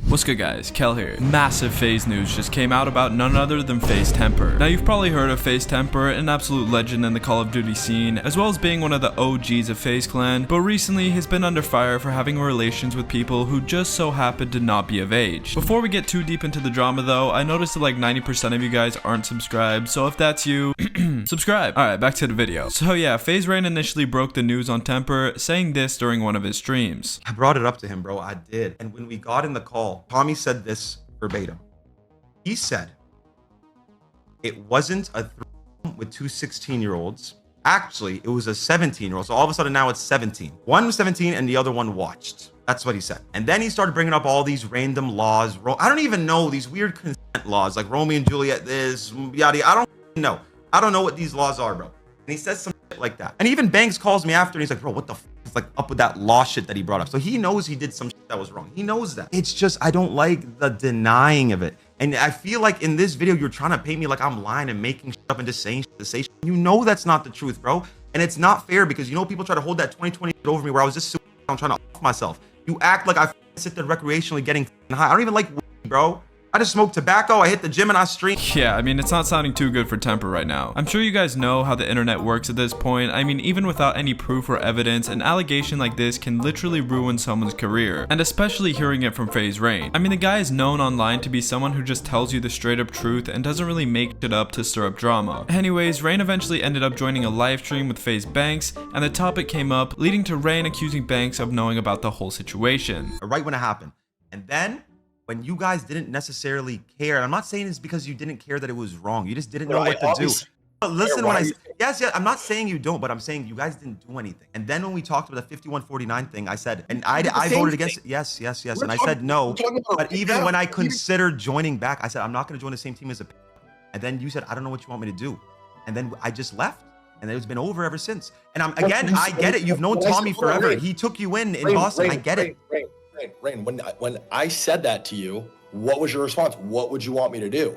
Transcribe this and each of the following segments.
What's good guys, Kel here. Massive FaZe news just came out about none other than FaZe Temperrr. Now you've probably heard of FaZe Temperrr, an absolute legend in the Call of Duty scene, as well as being one of the OGs of FaZe Clan, but recently he's been under fire for having relations with people who just so happen to not be of age. Before we get too deep into the drama though, I noticed that like 90% of you guys aren't subscribed, so if that's you, subscribe. Alright, back to the video. So yeah, FaZe Rain initially broke the news on Temperrr, saying this during one of his streams. I brought it up to him, bro. I did. And when we got in the call, Tommy said this verbatim. He said, it wasn't a with two 16-year-olds. Actually, it was a 17-year-old. So all of a sudden now it's 17. One was 17 and the other one watched. That's what he said. And then he started bringing up all these random laws. I don't even know these weird consent laws, like Romeo and Juliet, this, yada. I don't know. I don't know what these laws are, bro. And he says some shit like that. And even Banks calls me after and he's like, bro, what the f is like up with that law shit that he brought up? So he knows he did some shit that was wrong. He knows that. It's just, I don't like the denying of it. And I feel like in this video, you're trying to paint me like I'm lying and making shit up and just saying shit to say shit. You know that's not the truth, bro. And it's not fair because you know people try to hold that 2020 over me where I was just I'm trying to off myself. You act like I sit there recreationally getting high. I don't even like weed, bro. I just smoke tobacco, I hit the gym and I stream. Yeah, I mean, it's not sounding too good for Temperrr right now. I'm sure you guys know how the internet works at this point. I mean, even without any proof or evidence, an allegation like this can literally ruin someone's career, and especially hearing it from FaZe Rain. I mean, the guy is known online to be someone who just tells you the straight up truth and doesn't really make shit up to stir up drama. Anyways, Rain eventually ended up joining a live stream with FaZe Banks, and the topic came up, leading to Rain accusing Banks of knowing about the whole situation. Right when it happened. And then when you guys didn't necessarily care, and I'm not saying it's because you didn't care that it was wrong. You just didn't know what to do. But listen, when yes, I'm not saying you don't, but I'm saying you guys didn't do anything. And then when we talked about the 5149 thing, I said, and I voted against it. Yes. And I said no. But even when I considered joining back, I said, I'm not going to join the same team as a. And then you said, I don't know what you want me to do. And then I just left. And it's been over ever since. And I get it. You've known Tommy forever. He took you in Boston. I get it. Rain, when I said that to you, what was your response? What would you want me to do?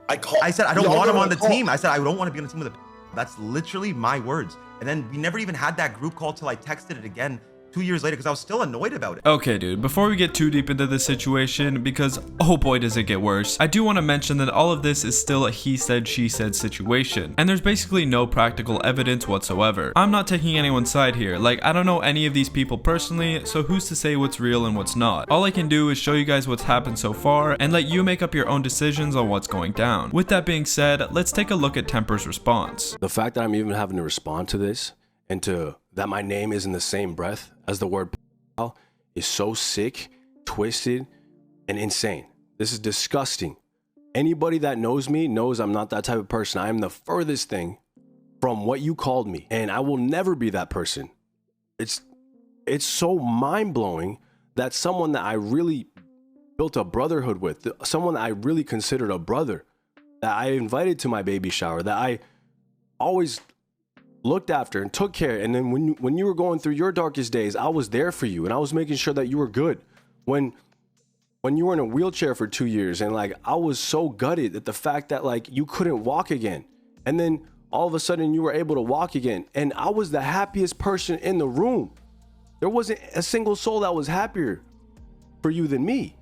I said I don't want him on the team. I said I don't want to be on the team with a. That's literally my words. And then we never even had that group call till I texted it again 2 years later because I was still annoyed about it. Okay, dude, before we get too deep into this situation, because oh boy does it get worse, I do want to mention that all of this is still a he said, she said situation, and there's basically no practical evidence whatsoever. I'm not taking anyone's side here, like I don't know any of these people personally, so who's to say what's real and what's not? All I can do is show you guys what's happened so far and let you make up your own decisions on what's going down. With that being said, let's take a look at Temperrr's response. The fact that I'm even having to respond to this and to that my name is in the same breath as the word is so sick, twisted, and insane. This is disgusting. Anybody that knows me knows I'm not that type of person. I am the furthest thing from what you called me, and I will never be that person. It's so mind-blowing that someone that I really built a brotherhood with, someone that I really considered a brother, that I invited to my baby shower, that I always looked after and took care, and then when you were going through your darkest days, I was there for you and I was making sure that you were good. When you were in a wheelchair for 2 years and like I was so gutted at the fact that like you couldn't walk again, and then all of a sudden you were able to walk again, and I was the happiest person in the room. There wasn't a single soul that was happier for you than me.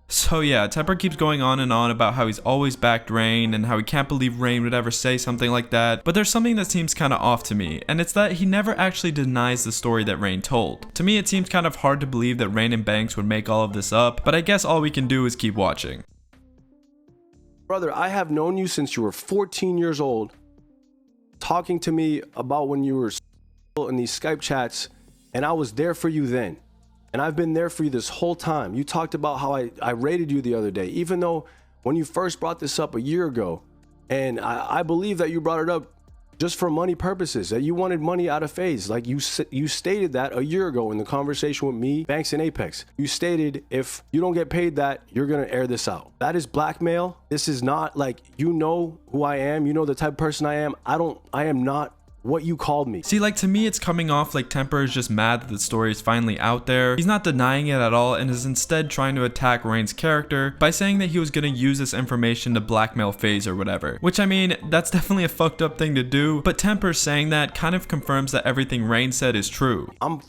So yeah, Temperrr keeps going on and on about how he's always backed Rain and how he can't believe Rain would ever say something like that, but there's something that seems kind of off to me, and it's that he never actually denies the story that Rain told. To me, it seems kind of hard to believe that Rain and Banks would make all of this up, but I guess all we can do is keep watching. Brother, I have known you since you were 14 years old, talking to me about when you were in these Skype chats, and I was there for you then. And I've been there for you this whole time. You talked about how I rated you the other day, even though when you first brought this up a year ago, and I believe that you brought it up just for money purposes, that you wanted money out of FaZe. Like you stated that a year ago in the conversation with me, Banks, and Apex. You stated, if you don't get paid that, you're gonna air this out. That is blackmail. This is not like, you know who I am. You know the type of person I am. I am not what you called me. See, like to me it's coming off like Temperrr is just mad that the story is finally out there. He's not denying it at all and is instead trying to attack Rain's character by saying that he was going to use this information to blackmail FaZe or whatever. Which I mean, that's definitely a fucked up thing to do, but Temperrr saying that kind of confirms that everything Rain said is true. I'm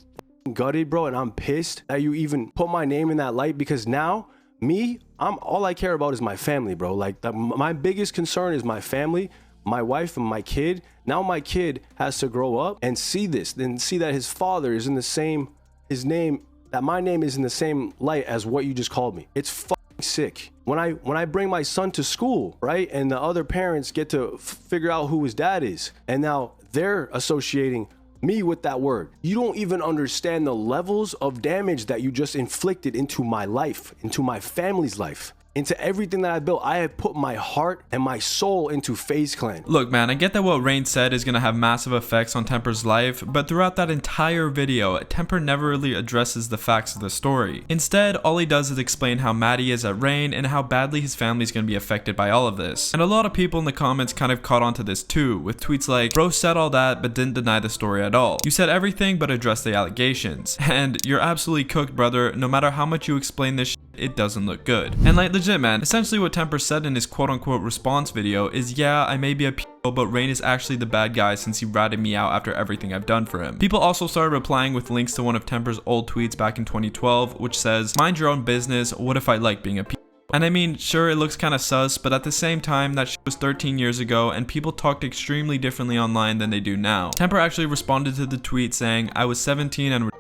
gutted, bro, and I'm pissed that you even put my name in that light, because now Me, all I care about is my family, bro. Like my biggest concern is my family, my wife and my kid. Now my kid has to grow up and see this, then see that his father is in the same, that my name is in the same light as what you just called me. It's fucking sick. When I bring my son to school, right, and the other parents get to figure out who his dad is, and now they're associating me with that word. You don't even understand the levels of damage that you just inflicted into my life, into my family's life, into everything that I built. I have put my heart and my soul into FaZe Clan. Look, man, I get that what Rain said is going to have massive effects on Temperrr's life, but throughout that entire video, Temperrr never really addresses the facts of the story. Instead, all he does is explain how mad he is at Rain and how badly his family is going to be affected by all of this. And a lot of people in the comments kind of caught on to this too, with tweets like, bro said all that but didn't deny the story at all. You said everything but addressed the allegations. And you're absolutely cooked, brother. No matter how much you explain this it doesn't look good. And like legit, man, essentially what Temperrr said in his quote-unquote response video is, yeah, I may be a but Rain is actually the bad guy since he ratted me out after everything I've done for him. People also started replying with links to one of Temperrr's old tweets back in 2012, which says, mind your own business, what if I like being a And I mean, sure, it looks kind of sus, but at the same time, that shit was 13 years ago and people talked extremely differently online than they do now. Temperrr actually responded to the tweet saying, I was 17 and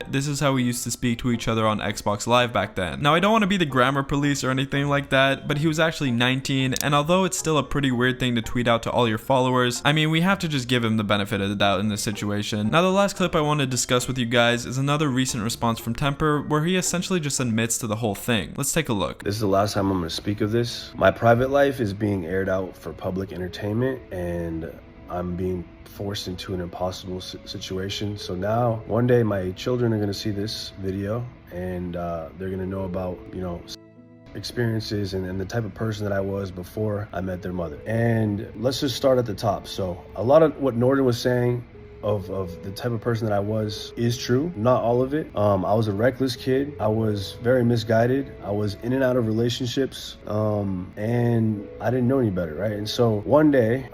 this is how we used to speak to each other on Xbox Live back then. Now, I don't want to be the grammar police or anything like that, but he was actually 19, and although it's still a pretty weird thing to tweet out to all your followers, I mean, we have to just give him the benefit of the doubt in this situation. Now, the last clip I want to discuss with you guys is another recent response from Temperrr, where he essentially just admits to the whole thing. Let's take a look. This is the last time I'm going to speak of this. My private life is being aired out for public entertainment, and I'm being forced into an impossible situation. So now, one day, my children are going to see this video, and they're going to know about, you know, experiences and the type of person that I was before I met their mother. And let's just start at the top. So a lot of what Norden was saying of the type of person that I was is true. Not all of it. I was a reckless kid. I was very misguided. I was in and out of relationships, and I didn't know any better, right? And so one day,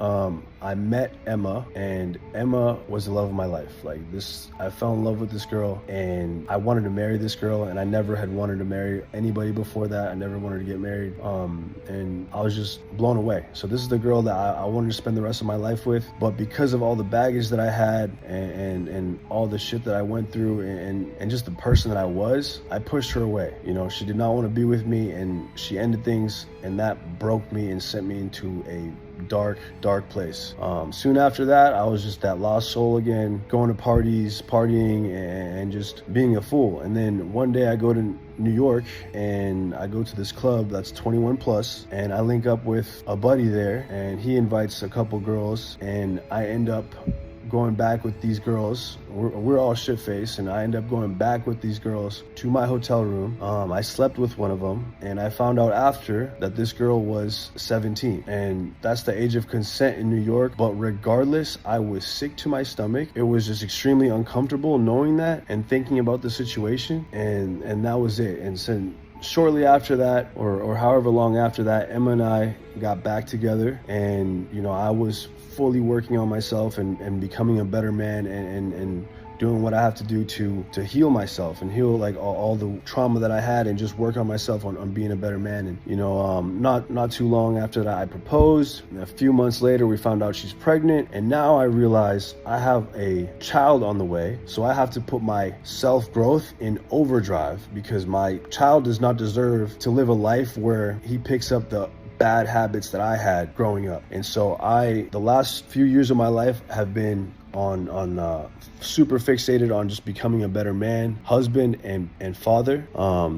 I met Emma, and Emma was the love of my life. Like this, I fell in love with this girl, and I wanted to marry this girl, and I never had wanted to marry anybody before that. I never wanted to get married, and I was just blown away. So this is the girl that I wanted to spend the rest of my life with, but because of all the baggage that I had and all the shit that I went through and just the person that I was, I pushed her away. You know, she did not want to be with me, and she ended things, and that broke me and sent me into a dark place. Soon after that, I was just that lost soul again, going to parties, partying, and just being a fool. And then one day I go to New York, and I go to this club that's 21 plus, and I link up with a buddy there, and he invites a couple girls, and I end up going back with these girls. We're all shit-faced, and I end up going back with these girls to my hotel room. I slept with one of them, and I found out after that this girl was 17, and that's the age of consent in New York. But regardless, I was sick to my stomach. It was just extremely uncomfortable knowing that and thinking about the situation, and that was it. And so shortly after that, or however long after that, Emma and I got back together, and you know, I was fully working on myself and becoming a better man and doing what I have to do to heal myself and heal like all the trauma that I had, and just work on myself on being a better man. And you know, not too long after that, I proposed. And a few months later, we found out she's pregnant, and now I realize I have a child on the way. So I have to put my self-growth in overdrive, because my child does not deserve to live a life where he picks up the bad habits that I had growing up. And so the last few years of my life have been on super fixated on just becoming a better man, husband, and father.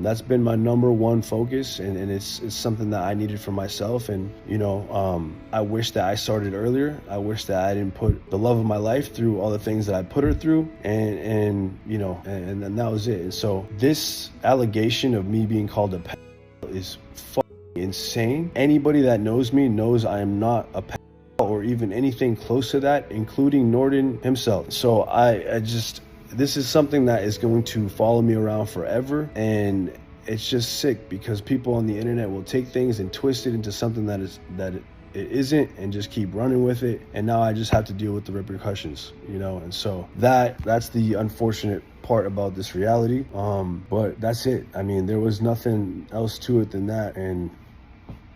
That's been my number one focus, and it's something that I needed for myself. And you know, I wish that I started earlier. I wish that I didn't put the love of my life through all the things that I put her through, and you know, and that was it. And so this allegation of me being called a pedophile is insane. Anybody that knows me knows I am not a pedophile or even anything close to that, including Norden himself. So I just, this is something that is going to follow me around forever, and it's just sick because people on the internet will take things and twist it into something that it isn't and just keep running with it. And now I just have to deal with the repercussions, you know? And so that's the unfortunate part about this reality. But that's it. I mean, there was nothing else to it than that. And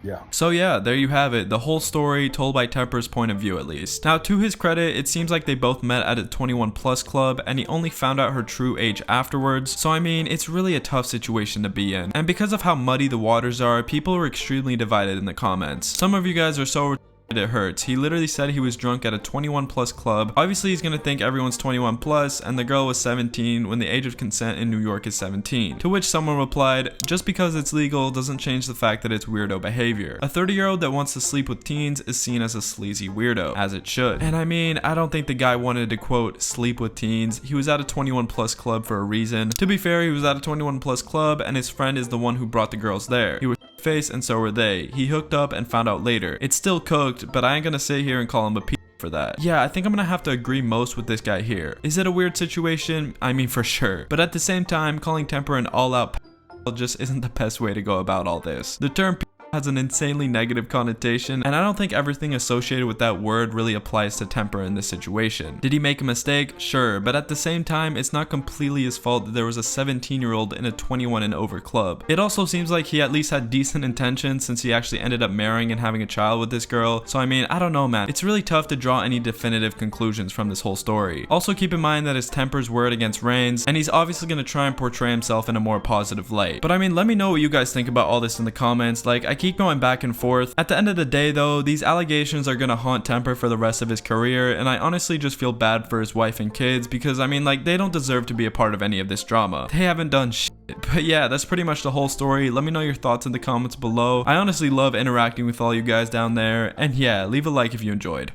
yeah. So yeah, there you have it, the whole story told by Temperrr's point of view at least. Now to his credit, it seems like they both met at a 21 plus club and he only found out her true age afterwards. So I mean, it's really a tough situation to be in. And because of how muddy the waters are, people are extremely divided in the comments. Some of you guys are so it hurts. He literally said he was drunk at a 21 plus club. Obviously he's gonna think everyone's 21 plus and the girl was 17 when the age of consent in New York is 17. To which someone replied, just because it's legal doesn't change the fact that it's weirdo behavior. A 30-year-old that wants to sleep with teens is seen as a sleazy weirdo, as it should. And I mean, I don't think the guy wanted to quote sleep with teens. He was at a 21 plus club for a reason. To be fair, he was at a 21 plus club and his friend is the one who brought the girls there. He was face and so were they. He hooked up and found out later. It's still cooked, but I ain't gonna sit here and call him a p for that. Yeah, I think I'm gonna have to agree most with this guy here. Is it a weird situation? I mean, for sure. But at the same time, calling Temperrr an all-out just isn't the best way to go about all this. The term has an insanely negative connotation, and I don't think everything associated with that word really applies to Temperrr in this situation. Did he make a mistake? Sure, but at the same time, it's not completely his fault that there was a 17-year-old in a 21 and over club. It also seems like he at least had decent intentions since he actually ended up marrying and having a child with this girl, so I mean, I don't know, man. It's really tough to draw any definitive conclusions from this whole story. Also keep in mind that it's Temperrr's word against Rain's, and he's obviously going to try and portray himself in a more positive light. But I mean, let me know what you guys think about all this in the comments. Like, I keep going back and forth. At the end of the day though, these allegations are gonna haunt Temperrr for the rest of his career, and I honestly just feel bad for his wife and kids because I mean, like, they don't deserve to be a part of any of this drama. They haven't done shit. But yeah, that's pretty much the whole story. Let me know your thoughts in the comments below. I honestly love interacting with all you guys down there, and yeah, leave a like if you enjoyed.